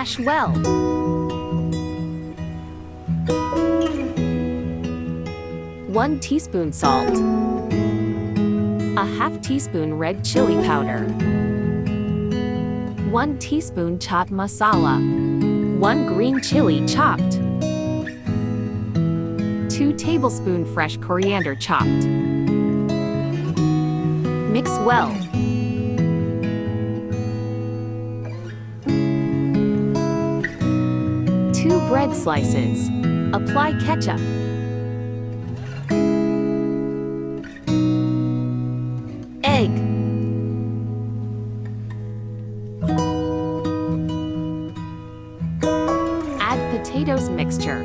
Mash well. One teaspoon salt. A half teaspoon red chili powder. 1 teaspoon chaat masala. 1 green chili chopped. 2 tablespoons fresh coriander chopped. Mix well. Two bread slices. Apply ketchup. Egg. Add potatoes mixture.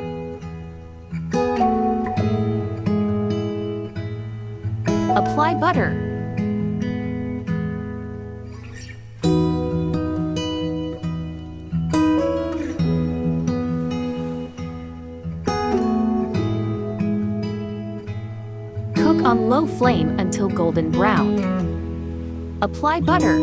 Apply butter. Cook on low flame until golden brown. Apply butter.